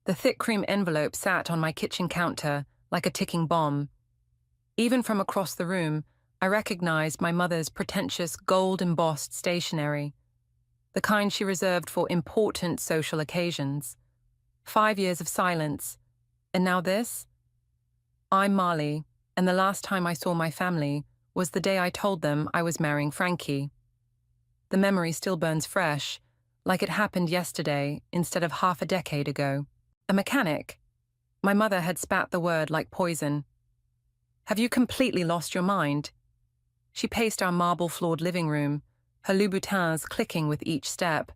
The thick cream envelope sat on my kitchen counter like a ticking bomb. Even from across the room, I recognized my mother's pretentious gold-embossed stationery, the kind she reserved for important social occasions. 5 years of silence. And now this? I'm Marley, and the last time I saw my family was the day I told them I was marrying Frankie. The memory still burns fresh, like it happened yesterday instead of half a decade ago. A mechanic. My mother had spat the word like poison. Have you completely lost your mind? She paced our marble-floored living room, her Louboutins clicking with each step.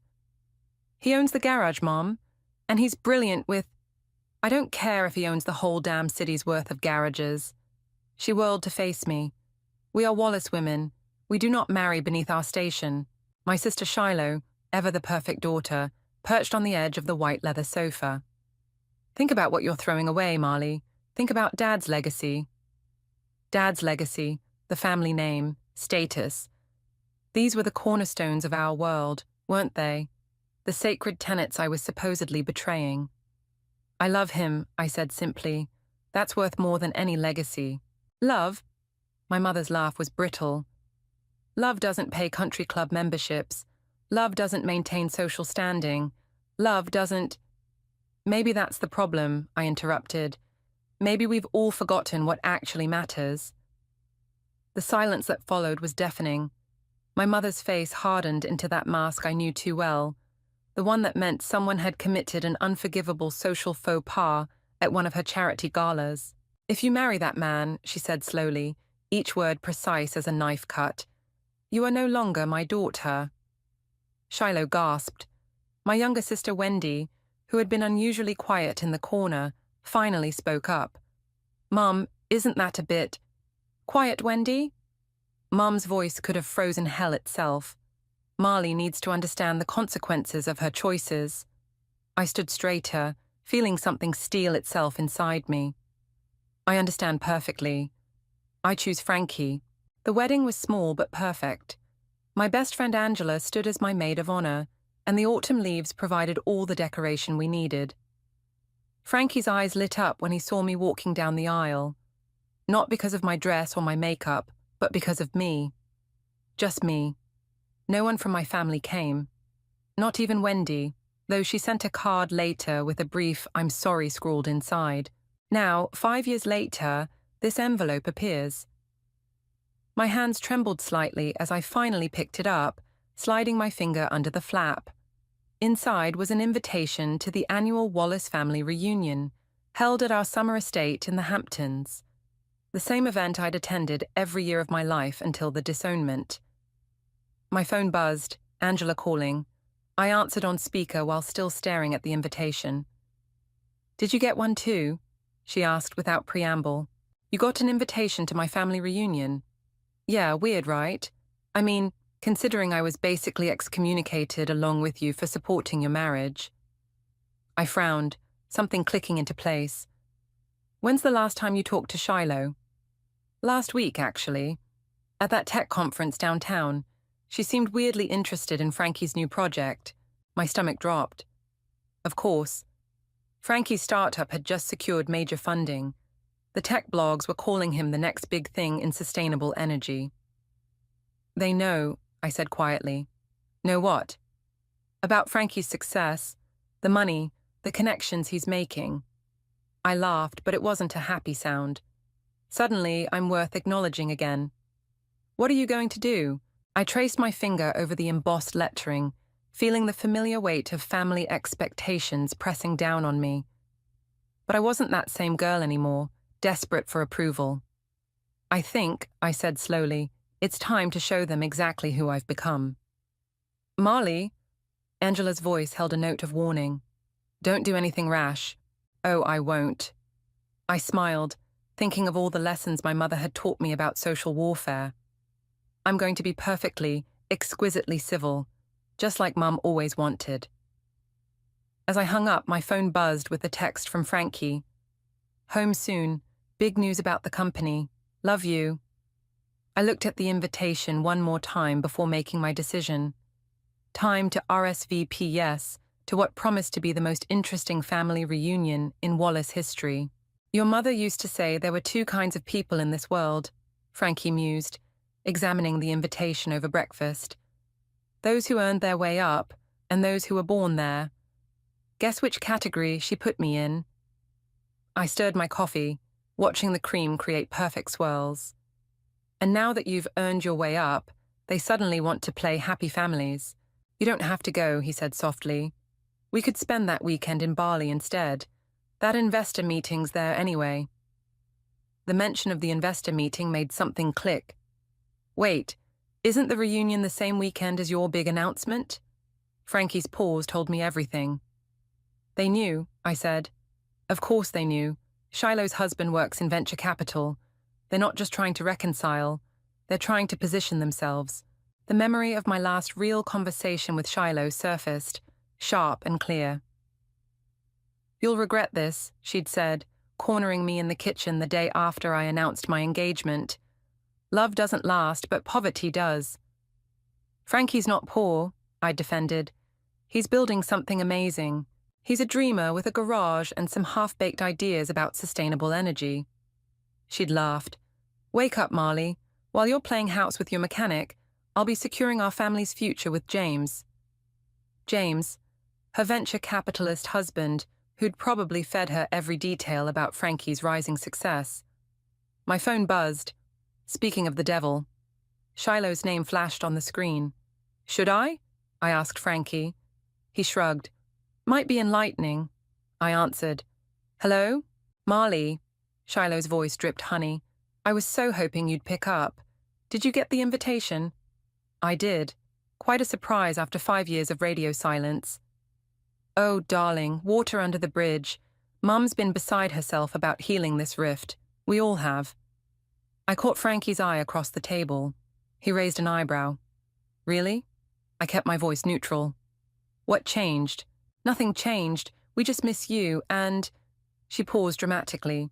He owns the garage, Mom, and he's brilliant with... I don't care if he owns the whole damn city's worth of garages. She whirled to face me. We are Wallace women. We do not marry beneath our station. My sister Shiloh, ever the perfect daughter, perched on the edge of the white leather sofa. Think about what you're throwing away, Marley. Think about Dad's legacy. Dad's legacy, the family name, status. These were the cornerstones of our world, weren't they? The sacred tenets I was supposedly betraying. I love him, I said simply. That's worth more than any legacy. Love? My mother's laugh was brittle. Love doesn't pay country club memberships. Love doesn't maintain social standing. Love doesn't... Maybe that's the problem, I interrupted. Maybe we've all forgotten what actually matters. The silence that followed was deafening. My mother's face hardened into that mask I knew too well, the one that meant someone had committed an unforgivable social faux pas at one of her charity galas. If you marry that man, she said slowly, each word precise as a knife cut, you are no longer my daughter. Shiloh gasped. My younger sister Wendy, who had been unusually quiet in the corner, finally spoke up. Mum, isn't that a bit... Quiet, Wendy? Mum's voice could have frozen hell itself. Marley needs to understand the consequences of her choices. I stood straighter, feeling something steel itself inside me. I understand perfectly. I choose Frankie. The wedding was small but perfect. My best friend Angela stood as my maid of honor, and the autumn leaves provided all the decoration we needed. Frankie's eyes lit up when he saw me walking down the aisle. Not because of my dress or my makeup, but because of me. Just me. No one from my family came. Not even Wendy, though she sent a card later with a brief "I'm sorry" scrawled inside. Now, 5 years later, this envelope appears. My hands trembled slightly as I finally picked it up, sliding my finger under the flap. Inside was an invitation to the annual Wallace family reunion, held at our summer estate in the Hamptons. The same event I'd attended every year of my life until the disownment. My phone buzzed, Angela calling. I answered on speaker while still staring at the invitation. Did you get one too? She asked without preamble. You got an invitation to my family reunion? Yeah, weird, right? I mean, considering I was basically excommunicated along with you for supporting your marriage. I frowned, something clicking into place. When's the last time you talked to Shiloh? Last week, actually. At that tech conference downtown. She seemed weirdly interested in Frankie's new project. My stomach dropped. Of course. Frankie's startup had just secured major funding. The tech blogs were calling him the next big thing in sustainable energy. They know, I said quietly. Know what? About Frankie's success, the money, the connections he's making. I laughed, but it wasn't a happy sound. Suddenly, I'm worth acknowledging again. What are you going to do? I traced my finger over the embossed lettering, feeling the familiar weight of family expectations pressing down on me. But I wasn't that same girl anymore, desperate for approval. I think, I said slowly, it's time to show them exactly who I've become. Marley? Angela's voice held a note of warning. Don't do anything rash. Oh, I won't. I smiled, thinking of all the lessons my mother had taught me about social warfare. I'm going to be perfectly, exquisitely civil, just like Mum always wanted. As I hung up, my phone buzzed with a text from Frankie. Home soon. Big news about the company. Love you. I looked at the invitation one more time before making my decision. Time to RSVP yes, to what promised to be the most interesting family reunion in Wallace history. Your mother used to say there were two kinds of people in this world, Frankie mused, examining the invitation over breakfast. Those who earned their way up, and those who were born there. Guess which category she put me in? I stirred my coffee, watching the cream create perfect swirls. And now that you've earned your way up, they suddenly want to play happy families. You don't have to go, he said softly. We could spend that weekend in Bali instead. That investor meeting's there anyway. The mention of the investor meeting made something click. Wait, isn't the reunion the same weekend as your big announcement? Frankie's pause told me everything. They knew, I said. Of course they knew. Shiloh's husband works in venture capital. They're not just trying to reconcile, they're trying to position themselves. The memory of my last real conversation with Shiloh surfaced, sharp and clear. You'll regret this, she'd said, cornering me in the kitchen the day after I announced my engagement. Love doesn't last, but poverty does. Frankie's not poor, I defended. He's building something amazing. He's a dreamer with a garage and some half-baked ideas about sustainable energy. She'd laughed. Wake up, Marley. While you're playing house with your mechanic, I'll be securing our family's future with James. James, her venture capitalist husband, who'd probably fed her every detail about Frankie's rising success. My phone buzzed. Speaking of the devil. Shiloh's name flashed on the screen. Should I? I asked Frankie. He shrugged. Might be enlightening, I answered. Hello? Marley. Shiloh's voice dripped honey. I was so hoping you'd pick up. Did you get the invitation? I did. Quite a surprise after 5 years of radio silence. Oh, darling, water under the bridge. Mum's been beside herself about healing this rift. We all have. I caught Frankie's eye across the table. He raised an eyebrow. Really? I kept my voice neutral. What changed? Nothing changed. We just miss you and... She paused dramatically.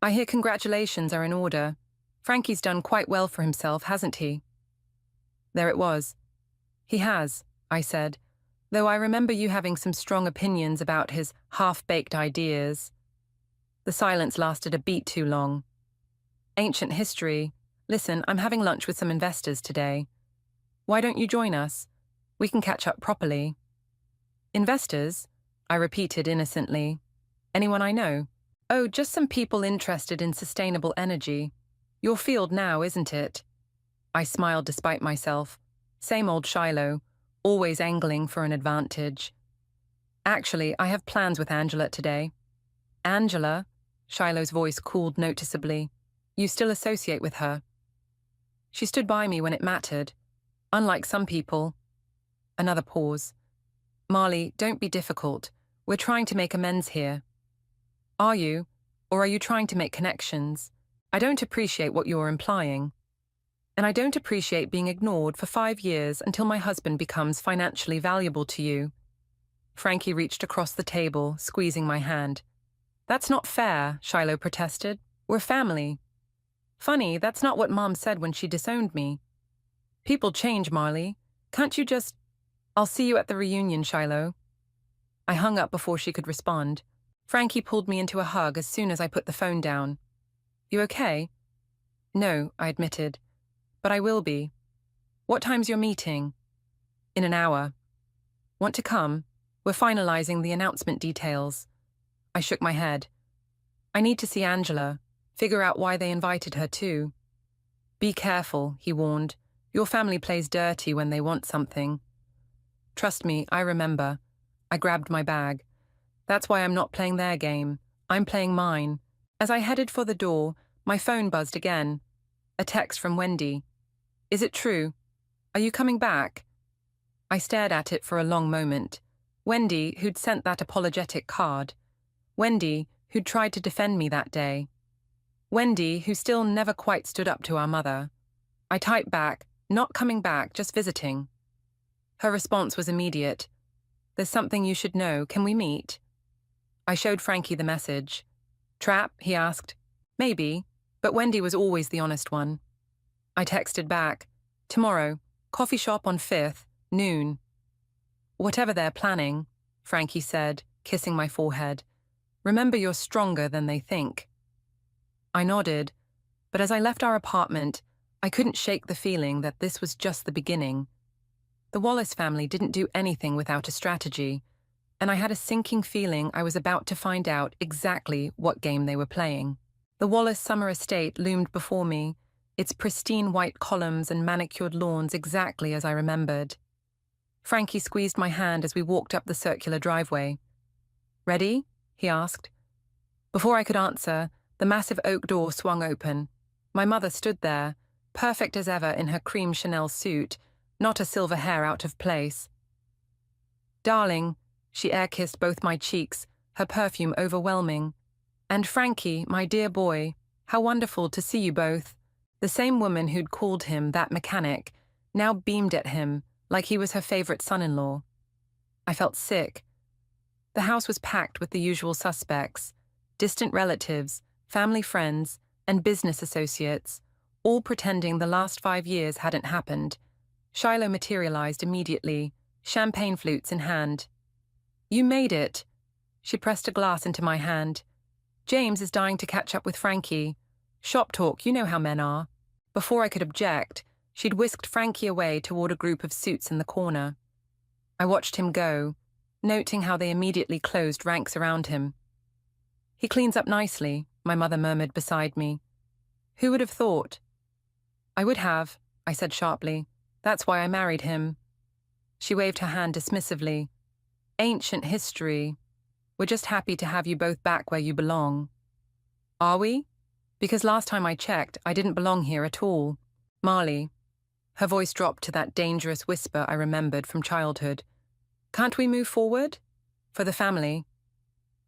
I hear congratulations are in order. Frankie's done quite well for himself, hasn't he? There it was. He has, I said, though I remember you having some strong opinions about his half-baked ideas. The silence lasted a beat too long. Ancient history. Listen, I'm having lunch with some investors today. Why don't you join us? We can catch up properly. Investors? I repeated innocently. Anyone I know? Oh, just some people interested in sustainable energy. Your field now, isn't it? I smiled despite myself. Same old Shiloh, always angling for an advantage. Actually, I have plans with Angela today. Angela? Shiloh's voice cooled noticeably. You still associate with her? She stood by me when it mattered. Unlike some people. Another pause. Marley, don't be difficult. We're trying to make amends here. Are you? Or are you trying to make connections? I don't appreciate what you're implying. And I don't appreciate being ignored for 5 years until my husband becomes financially valuable to you. Frankie reached across the table, squeezing my hand. That's not fair, Shiloh protested. We're family. Funny, that's not what Mom said when she disowned me. People change, Marley. Can't you just... I'll see you at the reunion, Shiloh. I hung up before she could respond. Frankie pulled me into a hug as soon as I put the phone down. You okay? No, I admitted. But I will be. What time's your meeting? In an hour. Want to come? We're finalizing the announcement details. I shook my head. I need to see Angela, figure out why they invited her too. Be careful, he warned. Your family plays dirty when they want something. Trust me, I remember. I grabbed my bag. That's why I'm not playing their game. I'm playing mine. As I headed for the door, my phone buzzed again. A text from Wendy. Is it true? Are you coming back? I stared at it for a long moment. Wendy, who'd sent that apologetic card. Wendy, who'd tried to defend me that day. Wendy, who still never quite stood up to our mother. I typed back, not coming back, just visiting. Her response was immediate. There's something you should know. Can we meet? I showed Frankie the message. Trap? He asked. Maybe, but Wendy was always the honest one. I texted back. Tomorrow, coffee shop on 5th, noon. Whatever they're planning, Frankie said, kissing my forehead. Remember, you're stronger than they think. I nodded, but as I left our apartment, I couldn't shake the feeling that this was just the beginning. The Wallace family didn't do anything without a strategy, and I had a sinking feeling I was about to find out exactly what game they were playing. The Wallace summer estate loomed before me, its pristine white columns and manicured lawns exactly as I remembered. Frankie squeezed my hand as we walked up the circular driveway. "Ready?" he asked. Before I could answer, the massive oak door swung open. My mother stood there, perfect as ever in her cream Chanel suit, not a silver hair out of place. "Darling," she air-kissed both my cheeks, her perfume overwhelming. "And Frankie, my dear boy, how wonderful to see you both." The same woman who'd called him that mechanic now beamed at him like he was her favorite son-in-law. I felt sick. The house was packed with the usual suspects, distant relatives, family friends, and business associates, all pretending the last 5 years hadn't happened. Shiloh materialized immediately, champagne flutes in hand. "You made it." She pressed a glass into my hand. "James is dying to catch up with Frankie. Shop talk, you know how men are." Before I could object, she'd whisked Frankie away toward a group of suits in the corner. I watched him go, noting how they immediately closed ranks around him. "He cleans up nicely," my mother murmured beside me. "Who would have thought?" "I would have," I said sharply. "That's why I married him." She waved her hand dismissively. "Ancient history. We're just happy to have you both back where you belong." "Are we? Because last time I checked, I didn't belong here at all. Marley." Her voice dropped to that dangerous whisper I remembered from childhood. "Can't we move forward? For the family."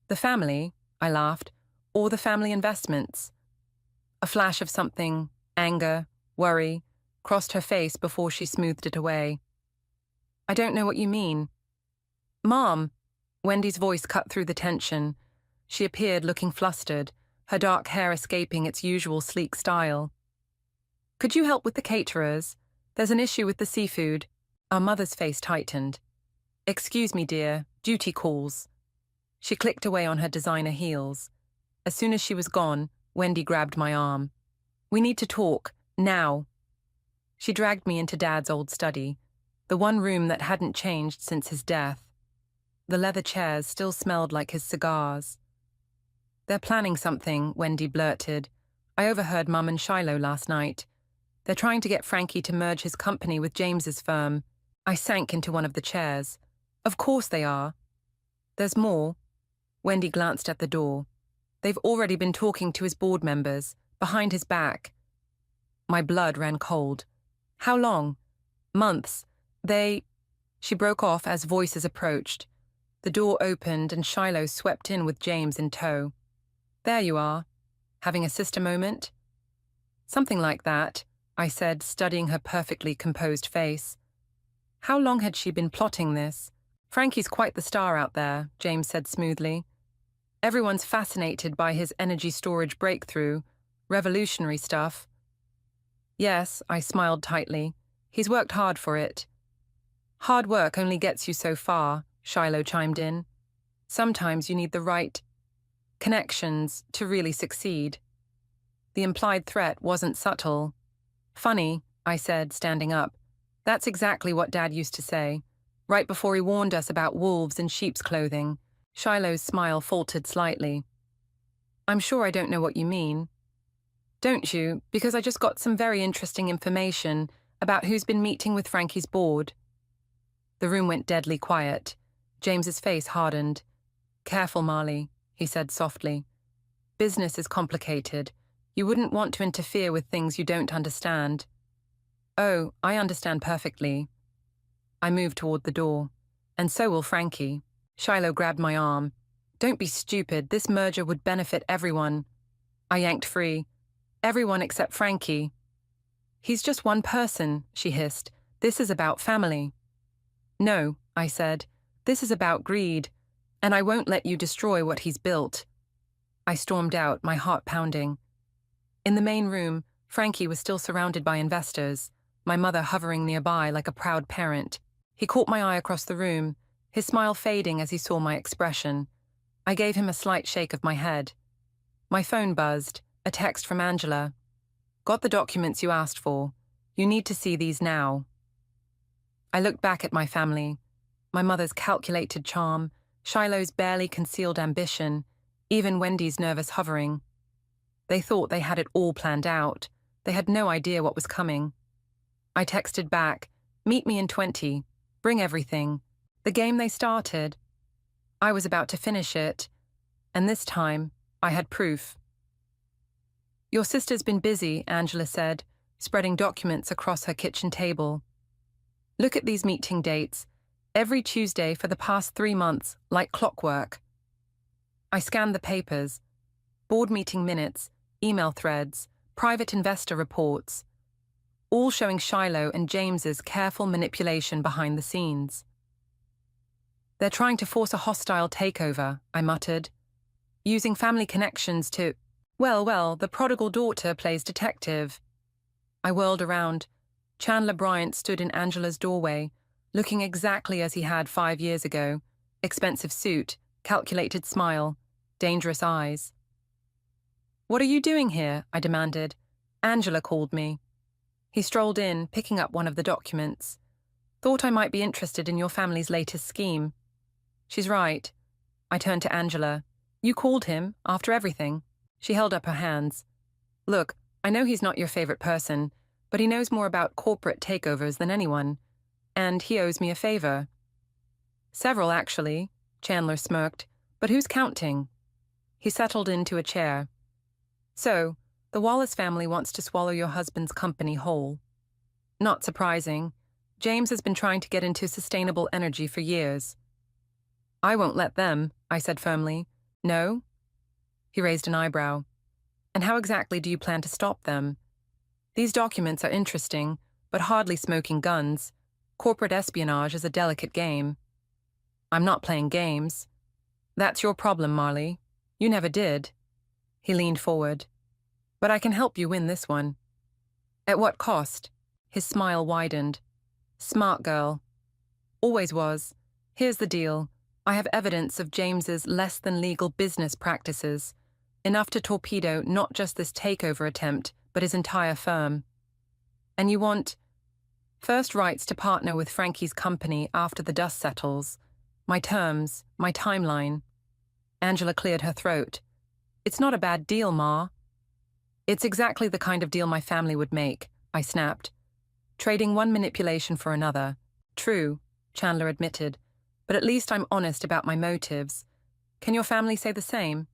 "The family?" I laughed. "Or the family investments?" A flash of something, anger, worry, crossed her face before she smoothed it away. "I don't know what you mean." "Mom!" Wendy's voice cut through the tension. She appeared looking flustered, her dark hair escaping its usual sleek style. "Could you help with the caterers? There's an issue with the seafood." Our mother's face tightened. "Excuse me, dear, duty calls." She clicked away on her designer heels. As soon as she was gone, Wendy grabbed my arm. "We need to talk, now." She dragged me into Dad's old study, the one room that hadn't changed since his death. The leather chairs still smelled like his cigars. "They're planning something," Wendy blurted. "I overheard Mum and Shiloh last night. They're trying to get Frankie to merge his company with James's firm." I sank into one of the chairs. "Of course they are." "There's more." Wendy glanced at the door. "They've already been talking to his board members, behind his back." My blood ran cold. "How long?" "Months. She broke off as voices approached. The door opened and Shiloh swept in with James in tow. "There you are. Having a sister moment?" "Something like that," I said, studying her perfectly composed face. How long had she been plotting this? "Frankie's quite the star out there," James said smoothly. "Everyone's fascinated by his energy storage breakthrough, revolutionary stuff." "Yes," I smiled tightly. "He's worked hard for it." "Hard work only gets you so far," Shiloh chimed in. "Sometimes you need the right connections to really succeed." The implied threat wasn't subtle. "Funny," I said, standing up. "That's exactly what Dad used to say, right before he warned us about wolves in sheep's clothing." Shiloh's smile faltered slightly. "I'm sure I don't know what you mean." "Don't you? Because I just got some very interesting information about who's been meeting with Frankie's board." The room went deadly quiet. James's face hardened. "Careful, Marley," he said softly. "Business is complicated. You wouldn't want to interfere with things you don't understand." "Oh, I understand perfectly." I moved toward the door. "And so will Frankie." Shiloh grabbed my arm. "Don't be stupid. This merger would benefit everyone." I yanked free. "Everyone except Frankie." "He's just one person," she hissed. "This is about family." "No," I said. "This is about greed. And I won't let you destroy what he's built." I stormed out, my heart pounding. In the main room, Frankie was still surrounded by investors, my mother hovering nearby like a proud parent. He caught my eye across the room, his smile fading as he saw my expression. I gave him a slight shake of my head. My phone buzzed, a text from Angela. "Got the documents you asked for. You need to see these now." I looked back at my family. My mother's calculated charm, Shiloh's barely concealed ambition, even Wendy's nervous hovering. They thought they had it all planned out. They had no idea what was coming. I texted back, "Meet me in 20. Bring everything." The game they started. I was about to finish it, and this time, I had proof. "Your sister's been busy," Angela said, spreading documents across her kitchen table. "Look at these meeting dates. Every Tuesday for the past 3 months, like clockwork." I scanned the papers. Board meeting minutes, email threads, private investor reports, all showing Shiloh and James's careful manipulation behind the scenes. "They're trying to force a hostile takeover," I muttered, "using family connections to—" Well, the prodigal daughter plays detective." I whirled around. Chandler Bryant stood in Angela's doorway, looking exactly as he had 5 years ago. Expensive suit, calculated smile, dangerous eyes. "What are you doing here?" I demanded. "Angela called me." He strolled in, picking up one of the documents. "Thought I might be interested in your family's latest scheme." "She's right." I turned to Angela. "You called him, after everything." She held up her hands. "Look, I know he's not your favorite person, but he knows more about corporate takeovers than anyone. And he owes me a favor." "Several, actually," Chandler smirked. "But who's counting?" He settled into a chair. "So, the Wallace family wants to swallow your husband's company whole." "Not surprising. James has been trying to get into sustainable energy for years." "I won't let them," I said firmly. "No?" He raised an eyebrow. "And how exactly do you plan to stop them? These documents are interesting, but hardly smoking guns. Corporate espionage is a delicate game." "I'm not playing games." "That's your problem, Marley. You never did." He leaned forward. "But I can help you win this one." "At what cost?" His smile widened. "Smart girl. Always was. Here's the deal. I have evidence of James's less-than-legal business practices, enough to torpedo not just this takeover attempt, but his entire firm. And you want first rights to partner with Frankie's company after the dust settles. My terms, my timeline." Angela cleared her throat. "It's not a bad deal, Ma." "It's exactly the kind of deal my family would make," I snapped. "Trading one manipulation for another." "True," Chandler admitted, "but at least I'm honest about my motives. Can your family say the same?"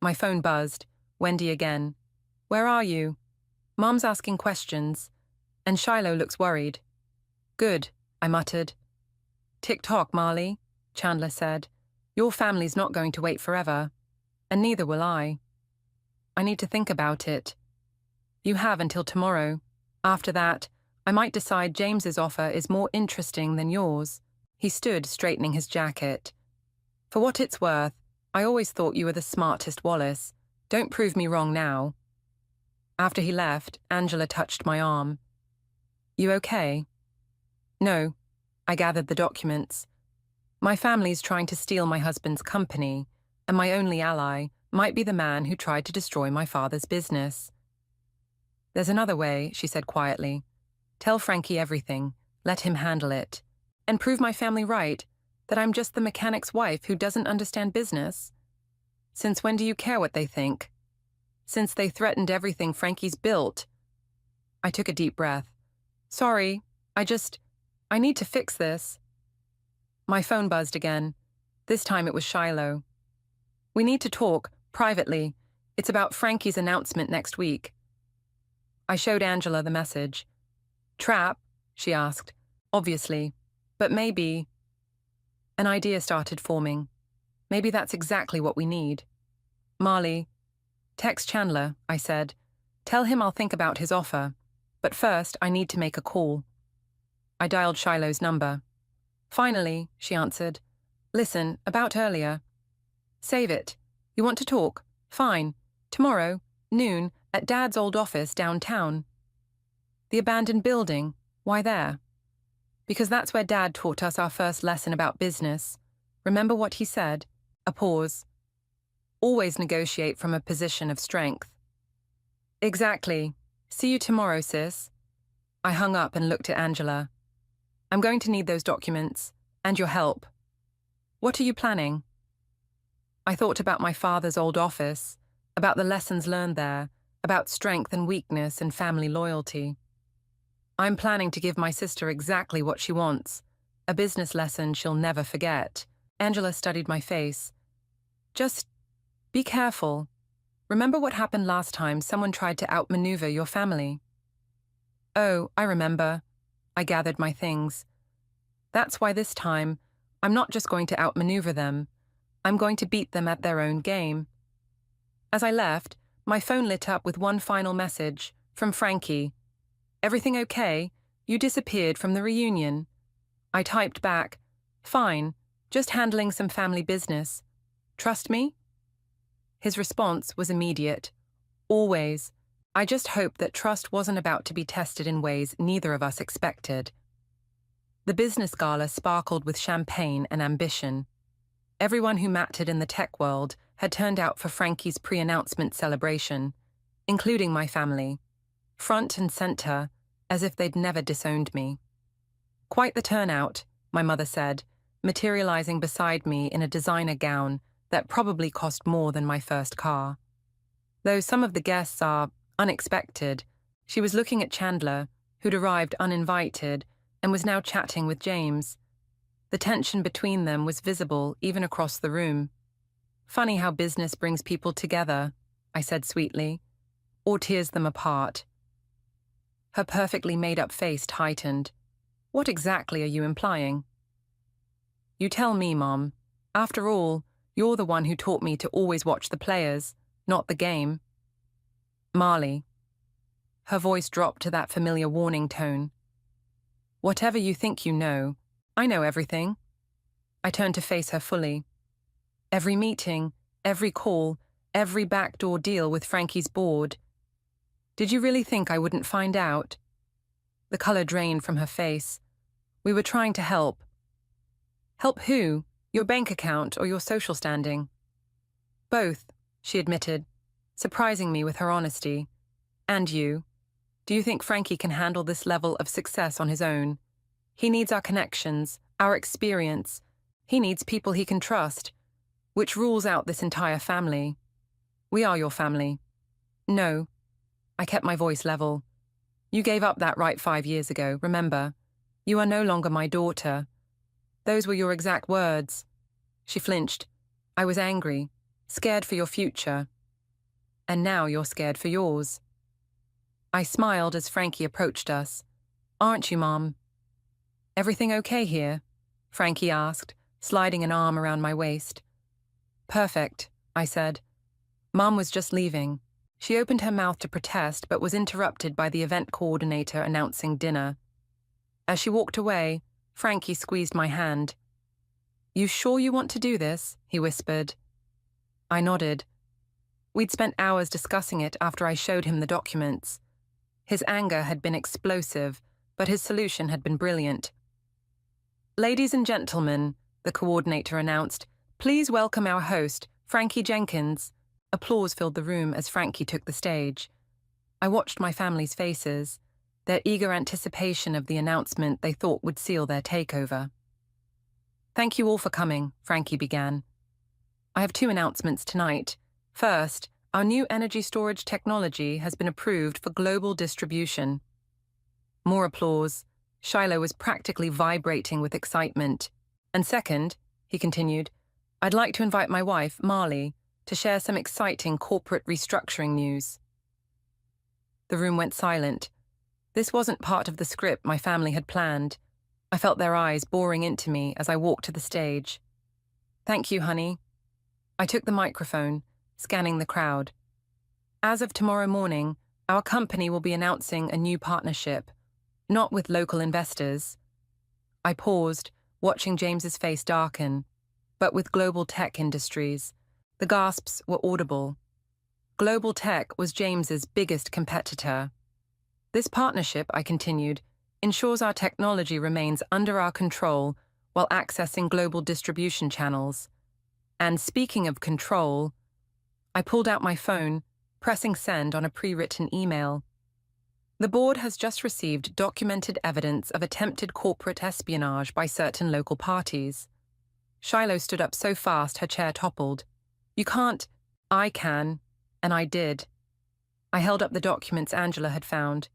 My phone buzzed. Wendy again. "Where are you?" "Mom's asking questions. And Shiloh looks worried." "Good," I muttered. "Tick-tock, Marley," Chandler said. "Your family's not going to wait forever. And neither will I." "I need to think about it." "You have until tomorrow. After that, I might decide James's offer is more interesting than yours." He stood straightening his jacket. "For what it's worth, I always thought you were the smartest Wallace. Don't prove me wrong now." After he left, Angela touched my arm. "You okay?" "No." I gathered the documents. "My family's trying to steal my husband's company, and my only ally might be the man who tried to destroy my father's business." "There's another way," she said quietly. "Tell Frankie everything. Let him handle it. And prove my family right, that I'm just the mechanic's wife who doesn't understand business. Since when do you care what they think? Since they threatened everything Frankie's built." I took a deep breath. "Sorry, I need to fix this." My phone buzzed again. This time it was Shiloh. "We need to talk, privately. It's about Frankie's announcement next week." I showed Angela the message. "Trap?" she asked. "Obviously. But maybe—" An idea started forming. Maybe that's exactly what we need. "Marley, text Chandler," I said. "Tell him I'll think about his offer. But first, I need to make a call." I dialed Shiloh's number. "Finally," she answered. "Listen, about earlier." "Save it. You want to talk? Fine. Tomorrow, noon, at Dad's old office downtown." "The abandoned building? Why there?" Because that's where Dad taught us our first lesson about business. Remember what he said? A pause. Always negotiate from a position of strength. Exactly. See you tomorrow, sis. I hung up and looked at Angela. I'm going to need those documents, and your help. What are you planning? I thought about my father's old office, about the lessons learned there, about strength and weakness and family loyalty. I'm planning to give my sister exactly what she wants, a business lesson she'll never forget. Angela studied my face. Just be careful. Remember what happened last time someone tried to outmaneuver your family? Oh, I remember. I gathered my things. That's why this time, I'm not just going to outmaneuver them. I'm going to beat them at their own game. As I left, my phone lit up with one final message from Frankie. Everything okay? You disappeared from the reunion. I typed back, fine, just handling some family business. Trust me? His response was immediate. Always. I just hoped that trust wasn't about to be tested in ways neither of us expected. The business gala sparkled with champagne and ambition. Everyone who mattered in the tech world had turned out for Frankie's pre-announcement celebration, including my family, front and center, as if they'd never disowned me. Quite the turnout, my mother said, materializing beside me in a designer gown that probably cost more than my first car. Though some of the guests are unexpected, she was looking at Chandler, who'd arrived uninvited and was now chatting with James. The tension between them was visible even across the room. Funny how business brings people together, I said sweetly, or tears them apart. Her perfectly made-up face tightened. What exactly are you implying? You tell me, Mom. After all, you're the one who taught me to always watch the players, not the game. Marley. Her voice dropped to that familiar warning tone. Whatever you think you know, I know everything. I turned to face her fully. Every meeting, every call, every backdoor deal with Frankie's board. Did you really think I wouldn't find out? The color drained from her face. We were trying to help. Help who? Your bank account or your social standing? Both, she admitted, surprising me with her honesty. And you? Do you think Frankie can handle this level of success on his own? He needs our connections, our experience. He needs people he can trust, which rules out this entire family. We are your family. No. I kept my voice level. You gave up that right 5 years ago, remember? You are no longer my daughter. Those were your exact words. She flinched. I was angry, scared for your future. And now you're scared for yours. I smiled as Frankie approached us. Aren't you, Mom? Everything okay here? Frankie asked, sliding an arm around my waist. Perfect, I said. Mom was just leaving. She opened her mouth to protest but was interrupted by the event coordinator announcing dinner. As she walked away, Frankie squeezed my hand. You sure you want to do this? He whispered. I nodded. We'd spent hours discussing it after I showed him the documents. His anger had been explosive, but his solution had been brilliant. Ladies and gentlemen, the coordinator announced, please welcome our host, Frankie Jenkins. Applause filled the room as Frankie took the stage. I watched my family's faces, their eager anticipation of the announcement they thought would seal their takeover. Thank you all for coming, Frankie began. I have 2 announcements tonight. First, our new energy storage technology has been approved for global distribution. More applause. Shiloh was practically vibrating with excitement. And second, he continued, I'd like to invite my wife, Marley, to share some exciting corporate restructuring news. The room went silent. This wasn't part of the script my family had planned. I felt their eyes boring into me as I walked to the stage. Thank you, honey. I took the microphone, scanning the crowd. As of tomorrow morning, our company will be announcing a new partnership, not with local investors. I paused, watching James's face darken, but with global tech industries. The gasps were audible. Global tech was James's biggest competitor. This partnership, I continued, ensures our technology remains under our control while accessing global distribution channels. And speaking of control, I pulled out my phone, pressing send on a pre-written email. The board has just received documented evidence of attempted corporate espionage by certain local parties. Shiloh stood up so fast her chair toppled. You can't. I can. And I did. I held up the documents Angela had found.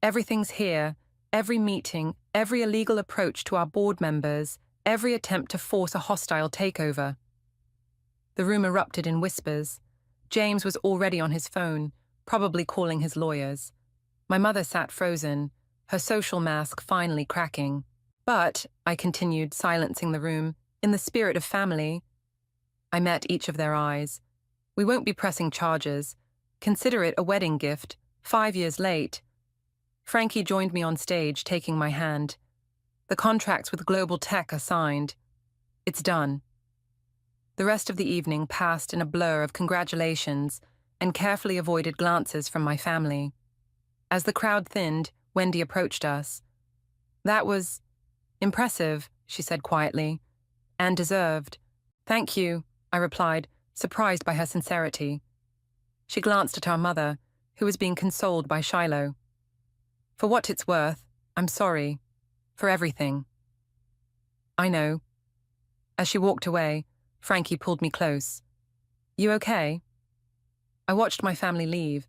Everything's here. Every meeting, every illegal approach to our board members, every attempt to force a hostile takeover. The room erupted in whispers. James was already on his phone, probably calling his lawyers. My mother sat frozen, her social mask finally cracking. But, I continued, silencing the room, in the spirit of family. I met each of their eyes. We won't be pressing charges. Consider it a wedding gift, 5 years late. Frankie joined me on stage, taking my hand. The contracts with Global Tech are signed. It's done. The rest of the evening passed in a blur of congratulations and carefully avoided glances from my family. As the crowd thinned, Wendy approached us. That was impressive, she said quietly, and deserved. Thank you, I replied, surprised by her sincerity. She glanced at our mother, who was being consoled by Shiloh. For what it's worth, I'm sorry. For everything. I know. As she walked away, Frankie pulled me close. You okay? I watched my family leave.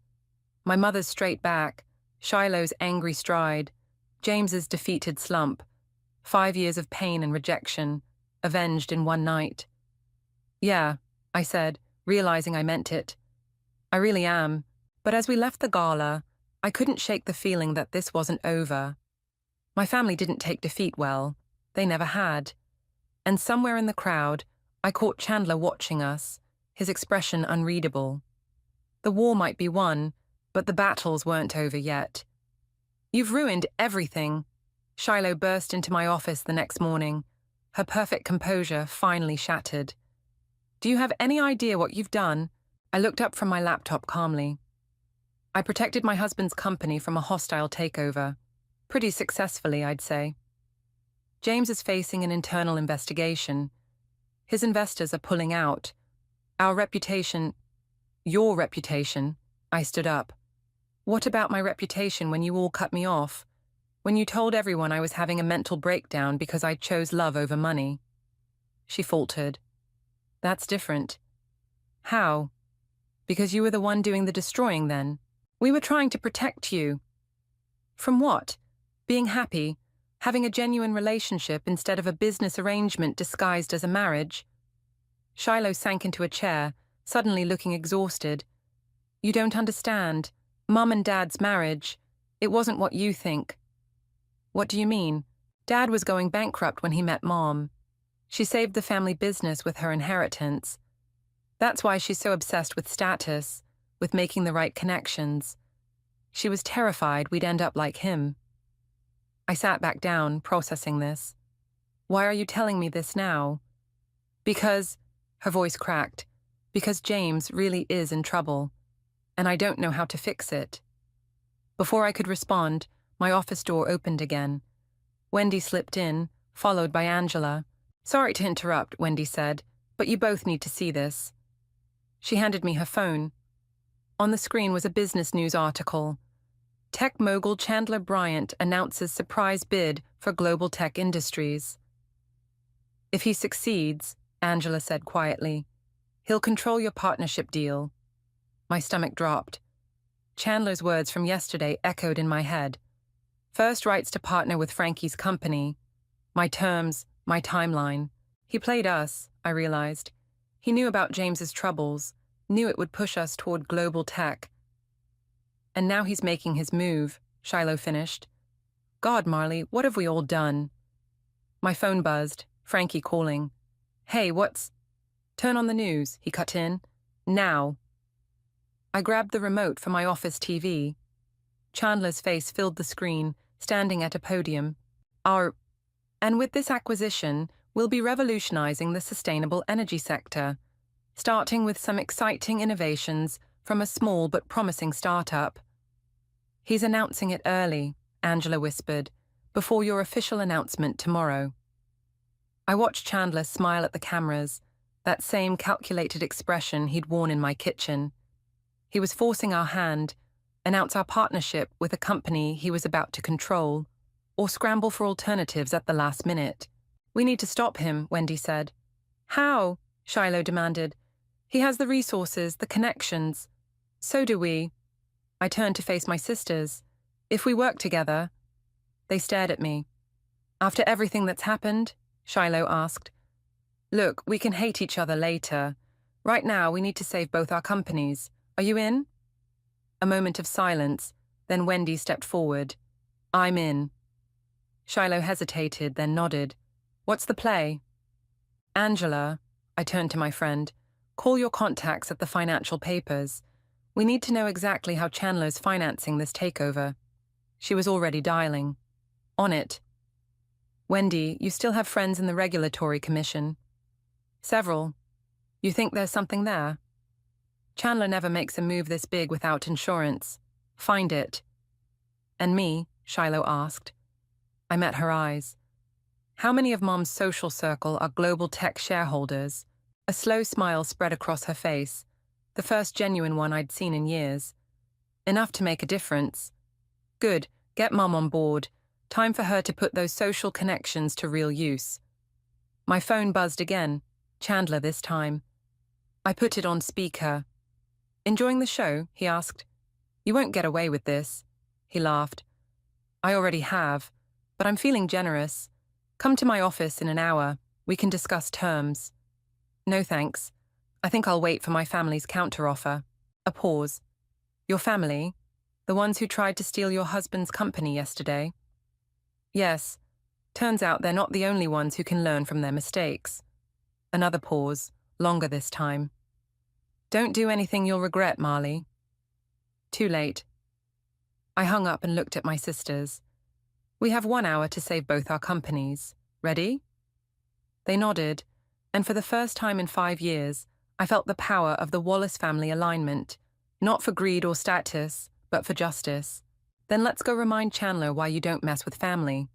My mother's straight back, Shiloh's angry stride, James's defeated slump, 5 years of pain and rejection, avenged in one night. Yeah, I said, realizing I meant it. I really am. But as we left the gala, I couldn't shake the feeling that this wasn't over. My family didn't take defeat well. They never had. And somewhere in the crowd, I caught Chandler watching us, his expression unreadable. The war might be won, but the battles weren't over yet. You've ruined everything. Shiloh burst into my office the next morning, her perfect composure finally shattered. Do you have any idea what you've done? I looked up from my laptop calmly. I protected my husband's company from a hostile takeover. Pretty successfully, I'd say. James is facing an internal investigation. His investors are pulling out. Our reputation... Your reputation... I stood up. What about my reputation when you all cut me off? When you told everyone I was having a mental breakdown because I chose love over money? She faltered. That's different. How? Because you were the one doing the destroying then. We were trying to protect you. From what? Being happy? Having a genuine relationship instead of a business arrangement disguised as a marriage? Shiloh sank into a chair, suddenly looking exhausted. You don't understand. Mum and Dad's marriage. It wasn't what you think. What do you mean? Dad was going bankrupt when he met Mom. She saved the family business with her inheritance. That's why she's so obsessed with status, with making the right connections. She was terrified we'd end up like him. I sat back down, processing this. Why are you telling me this now? Because, her voice cracked, because James really is in trouble, and I don't know how to fix it. Before I could respond, my office door opened again. Wendy slipped in, followed by Angela. Sorry to interrupt, Wendy said, but you both need to see this. She handed me her phone. On the screen was a business news article. Tech mogul Chandler Bryant announces surprise bid for Global Tech Industries. If he succeeds, Angela said quietly, he'll control your partnership deal. My stomach dropped. Chandler's words from yesterday echoed in my head. First rights to partner with Frankie's company. My terms, my timeline. He played us, I realized. He knew about James's troubles, knew it would push us toward Global Tech. And now he's making his move, Shiloh finished. God, Marley, what have we all done? My phone buzzed, Frankie calling. Hey, what's... Turn on the news, he cut in. Now. I grabbed the remote for my office TV. Chandler's face filled the screen, standing at a podium. And with this acquisition, we'll be revolutionizing the sustainable energy sector, starting with some exciting innovations from a small but promising startup. He's announcing it early, Angela whispered, before your official announcement tomorrow. I watched Chandler smile at the cameras, that same calculated expression he'd worn in my kitchen. He was forcing our hand, announce our partnership with a company he was about to control, or scramble for alternatives at the last minute. "We need to stop him," Wendy said. "How?" Shiloh demanded. "He has the resources, the connections. So do we." I turned to face my sisters. "If we work together—" They stared at me. "After everything that's happened?" Shiloh asked. "Look, we can hate each other later. Right now, we need to save both our companies. Are you in?" A moment of silence, then Wendy stepped forward. "I'm in." Shiloh hesitated, then nodded. "What's the play?" "Angela," I turned to my friend, "call your contacts at the financial papers. We need to know exactly how Chandler's financing this takeover." She was already dialing. "On it." "Wendy, you still have friends in the Regulatory Commission?" "Several. You think there's something there?" "Chandler never makes a move this big without insurance. Find it." "And me?" Shiloh asked. I met her eyes. "How many of Mom's social circle are global tech shareholders?" A slow smile spread across her face, the first genuine one I'd seen in years. "Enough to make a difference." "Good, get Mom on board. Time for her to put those social connections to real use." My phone buzzed again, Chandler this time. I put it on speaker. "Enjoying the show?" he asked. "You won't get away with this." He laughed. "I already have, but I'm feeling generous. Come to my office in an hour. We can discuss terms." "No thanks. I think I'll wait for my family's counteroffer." A pause. "Your family? The ones who tried to steal your husband's company yesterday?" "Yes. Turns out they're not the only ones who can learn from their mistakes." Another pause, longer this time. "Don't do anything you'll regret, Marley." "Too late." I hung up and looked at my sisters. "We have 1 hour to save both our companies. Ready?" They nodded, and for the first time in 5 years, I felt the power of the Wallace family alignment, not for greed or status, but for justice. "Then let's go remind Chandler why you don't mess with family."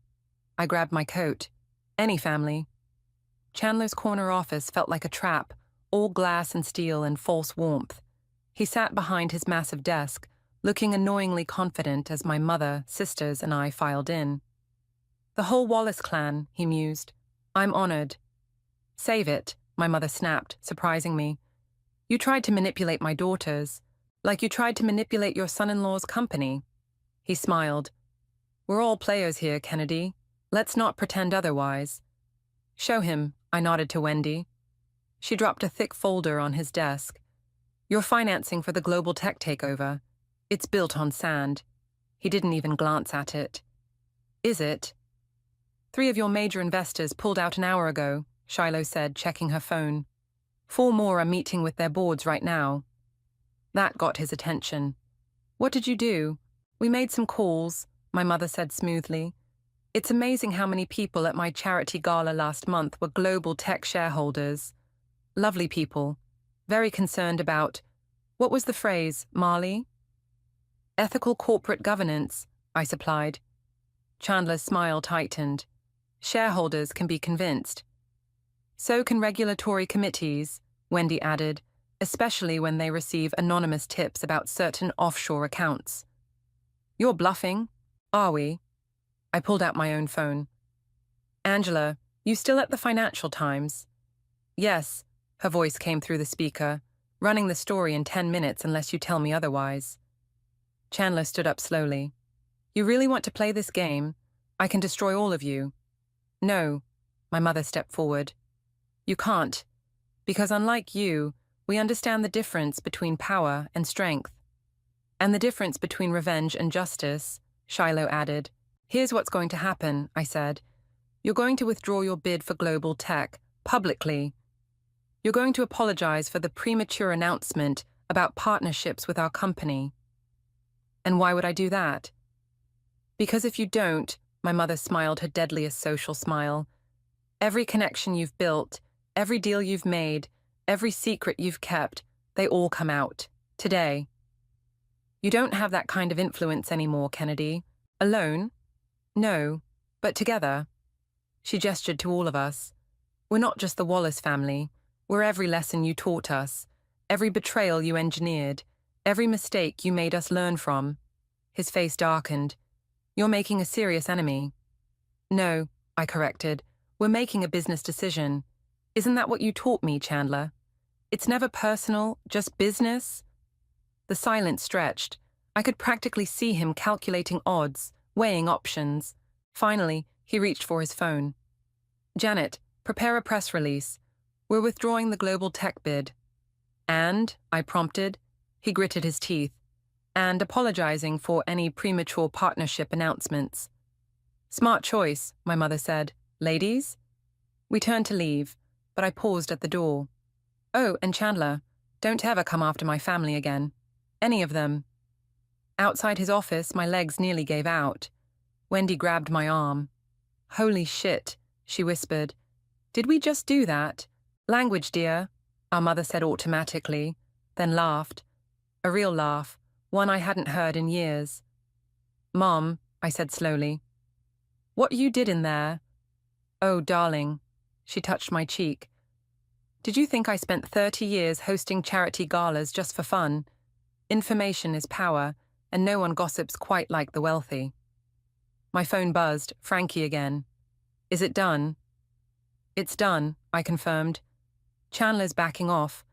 I grabbed my coat. "Any family." Chandler's corner office felt like a trap, all glass and steel and false warmth. He sat behind his massive desk, looking annoyingly confident as my mother, sisters, and I filed in. "The whole Wallace clan," he mused. "I'm honored." "Save it," my mother snapped, surprising me. "You tried to manipulate my daughters, like you tried to manipulate your son-in-law's company." He smiled. "We're all players here, Kennedy. Let's not pretend otherwise." "Show him," I nodded to Wendy. She dropped a thick folder on his desk. "Your financing for the global tech takeover. It's built on sand." He didn't even glance at it. "Is it?" 3 of your major investors pulled out an hour ago," Shiloh said, checking her phone. 4 more are meeting with their boards right now. That got his attention. "What did you do?" "We made some calls," my mother said smoothly. "It's amazing how many people at my charity gala last month were global tech shareholders. Lovely people. Very concerned about—" What was the phrase, Marley? "Ethical corporate governance," I supplied. Chandler's smile tightened. "Shareholders can be convinced." "So can regulatory committees," Wendy added, "especially when they receive anonymous tips about certain offshore accounts." "You're bluffing." "Are we?" I pulled out my own phone. "Angela, you still at the Financial Times?" "Yes," her voice came through the speaker, "running the story in 10 minutes unless you tell me otherwise." Chandler stood up slowly. "You really want to play this game? I can destroy all of you." "No," my mother stepped forward. "You can't, because unlike you, we understand the difference between power and strength. And the difference between revenge and justice," Shiloh added. "Here's what's going to happen," I said. "You're going to withdraw your bid for global tech, publicly. You're going to apologize for the premature announcement about partnerships with our company." "And why would I do that?" "Because if you don't," my mother smiled her deadliest social smile, "every connection you've built, every deal you've made, every secret you've kept, they all come out. Today. You don't have that kind of influence anymore, Kennedy. Alone? No. But together, she gestured to all of us. We're not just the Wallace family. We're every lesson you taught us, every betrayal you engineered, every mistake you made us learn from. His face darkened. You're making a serious enemy. No, I corrected. We're making a business decision. Isn't that what you taught me, Chandler? It's never personal, just business? The silence stretched. I could practically see him calculating odds, weighing options. Finally, he reached for his phone. Janet, prepare a press release. We're withdrawing the global tech bid. And, I prompted. He gritted his teeth. And apologizing for any premature partnership announcements. Smart choice, my mother said. Ladies? We turned to leave, but I paused at the door. Oh, and Chandler, don't ever come after my family again. Any of them. Outside his office, my legs nearly gave out. Wendy grabbed my arm. Holy shit, she whispered. Did we just do that? Language, dear, our mother said automatically, then laughed. A real laugh, one I hadn't heard in years. Mom, I said slowly. What you did in there? Oh, darling, she touched my cheek. Did you think I spent 30 years hosting charity galas just for fun? Information is power, and no one gossips quite like the wealthy. My phone buzzed, Frankie again. Is it done? It's done, I confirmed. Chandler's backing off.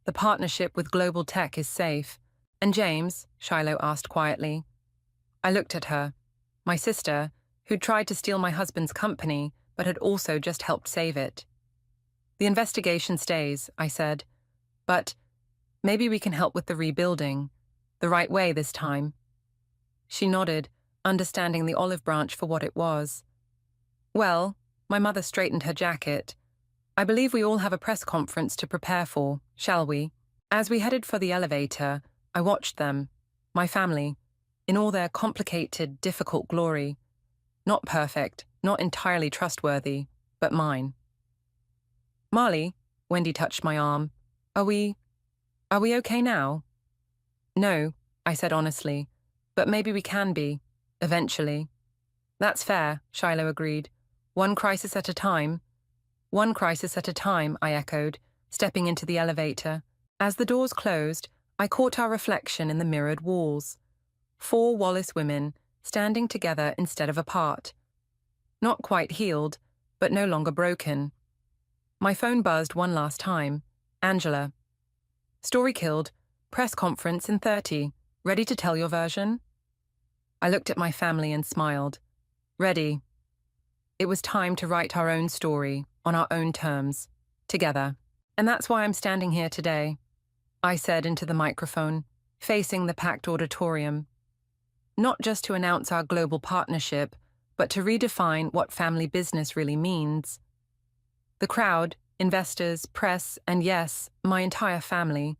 The partnership with Global Tech is safe. And James? Shiloh asked quietly. I looked at her. My sister, who'd tried to steal my husband's company, but had also just helped save it. The investigation stays, I said. But maybe we can help with the rebuilding. The right way this time. She nodded, understanding the olive branch for what it was. Well, my mother straightened her jacket. I believe we all have a press conference to prepare for, shall we? As we headed for the elevator, I watched them, my family, in all their complicated, difficult glory. Not perfect, not entirely trustworthy, but mine. Marley, Wendy touched my arm. Are we okay now? No, I said honestly, but maybe we can be, eventually. That's fair, Shiloh agreed. One crisis at a time. One crisis at a time, I echoed, stepping into the elevator. As the doors closed, I caught our reflection in the mirrored walls. 4 Wallace women, standing together instead of apart. Not quite healed, but no longer broken. My phone buzzed one last time. Angela. Story killed. Press conference in 30. Ready to tell your version? I looked at my family and smiled. Ready. It was time to write our own story, on our own terms, together. And that's why I'm standing here today, I said into the microphone, facing the packed auditorium. Not just to announce our global partnership, but to redefine what family business really means. The crowd, investors, press, and yes, my entire family,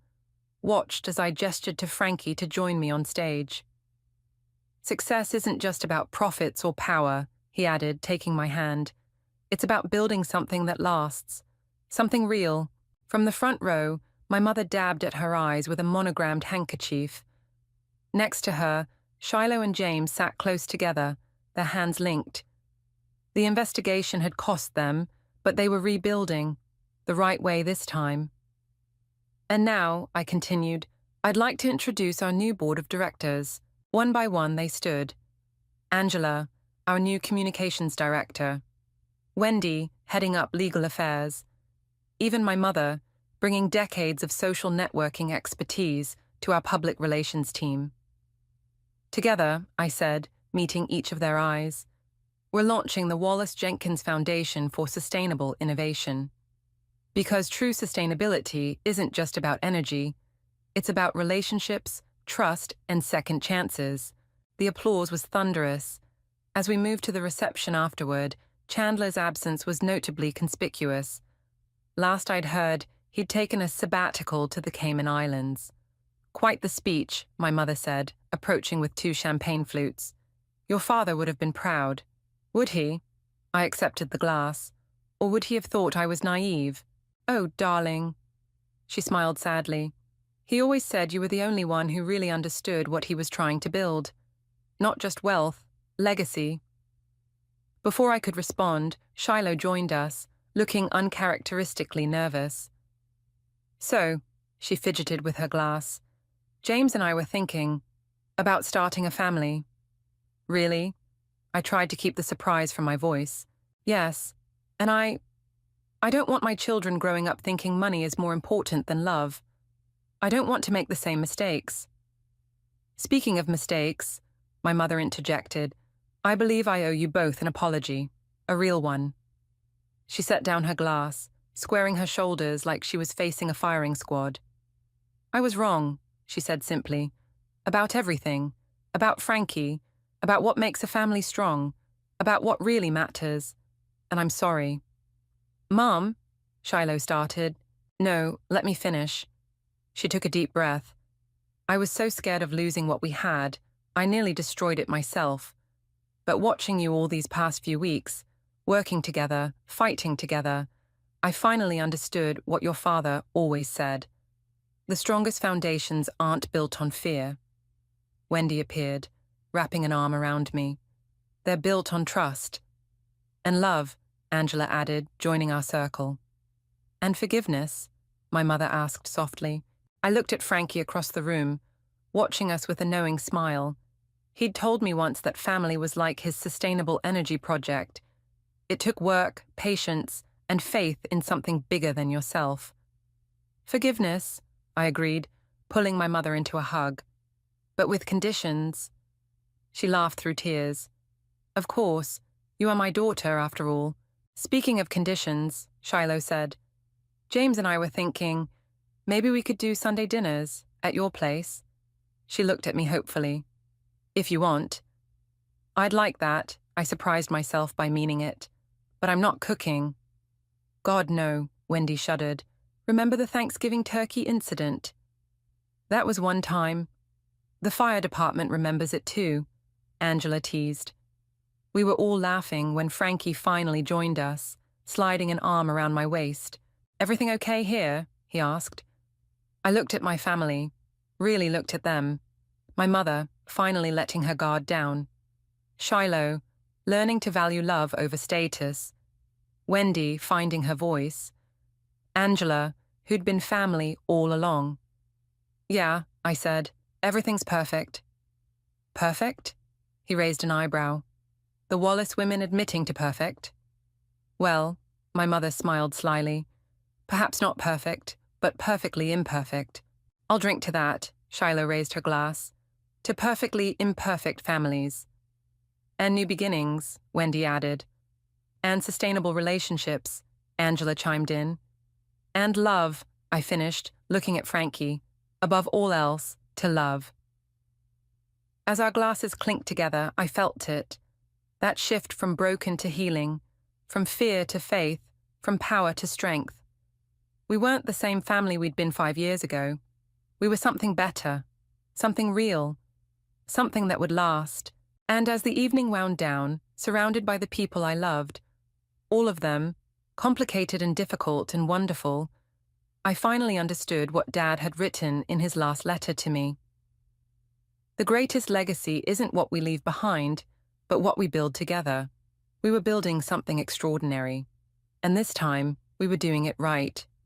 watched as I gestured to Frankie to join me on stage. Success isn't just about profits or power, he added, taking my hand. It's about building something that lasts, something real. From the front row, my mother dabbed at her eyes with a monogrammed handkerchief. Next to her, Shiloh and James sat close together, their hands linked. The investigation had cost them, but they were rebuilding, the right way this time. And now, I continued, I'd like to introduce our new board of directors. One by one they stood. Angela, our new communications director. Wendy, heading up legal affairs. Even my mother, bringing decades of social networking expertise to our public relations team. Together, I said, meeting each of their eyes, we're launching the Wallace Jenkins Foundation for Sustainable Innovation. Because true sustainability isn't just about energy, it's about relationships, trust, and second chances. The applause was thunderous. As we moved to the reception afterward, Chandler's absence was notably conspicuous. Last I'd heard, he'd taken a sabbatical to the Cayman Islands. Quite the speech, my mother said, approaching with 2 champagne flutes. Your father would have been proud. Would he? I accepted the glass. Or would he have thought I was naive? Oh, darling. She smiled sadly. He always said you were the only one who really understood what he was trying to build. Not just wealth, legacy. Before I could respond, Shiloh joined us, looking uncharacteristically nervous. So, she fidgeted with her glass, James and I were thinking about starting a family. Really? I tried to keep the surprise from my voice. Yes, and I don't want my children growing up thinking money is more important than love. I don't want to make the same mistakes. Speaking of mistakes, my mother interjected, I believe I owe you both an apology, a real one. She set down her glass, squaring her shoulders like she was facing a firing squad. I was wrong, she said simply, about everything, about Frankie, about what makes a family strong, about what really matters, and I'm sorry. Mom, Shiloh started. No, let me finish. She took a deep breath. I was so scared of losing what we had, I nearly destroyed it myself. But watching you all these past few weeks, working together, fighting together, I finally understood what your father always said. The strongest foundations aren't built on fear. Wendy appeared, wrapping an arm around me. They're built on trust. And love, Angela added, joining our circle. And forgiveness, my mother asked softly. I looked at Frankie across the room, watching us with a knowing smile. He'd told me once that family was like his sustainable energy project. It took work, patience, and faith in something bigger than yourself. Forgiveness, I agreed, pulling my mother into a hug. But with conditions. She laughed through tears. Of course, you are my daughter, after all. Speaking of conditions, Shiloh said, James and I were thinking, maybe we could do Sunday dinners at your place. She looked at me hopefully. If you want. I'd like that, I surprised myself by meaning it. But I'm not cooking. God, no, Wendy shuddered. Remember the Thanksgiving turkey incident? That was one time. The fire department remembers it too, Angela teased. We were all laughing when Frankie finally joined us, sliding an arm around my waist. Everything okay here? He asked. I looked at my family, really looked at them. My mother, finally letting her guard down. Shiloh, learning to value love over status. Wendy, finding her voice. Angela, who'd been family all along. Yeah, I said, everything's perfect. Perfect? He raised an eyebrow. The Wallace women admitting to perfect? Well, my mother smiled slyly. Perhaps not perfect, but perfectly imperfect. I'll drink to that, Shiloh raised her glass. To perfectly imperfect families. And new beginnings, Wendy added. And sustainable relationships, Angela chimed in. And love, I finished, looking at Frankie. Above all else, to love. As our glasses clinked together, I felt it. That shift from broken to healing, from fear to faith, from power to strength. We weren't the same family we'd been 5 years ago. We were something better, something real, something that would last. And as the evening wound down, surrounded by the people I loved, all of them, complicated and difficult and wonderful, I finally understood what Dad had written in his last letter to me. The greatest legacy isn't what we leave behind, but what we build together. We were building something extraordinary. And this time, we were doing it right.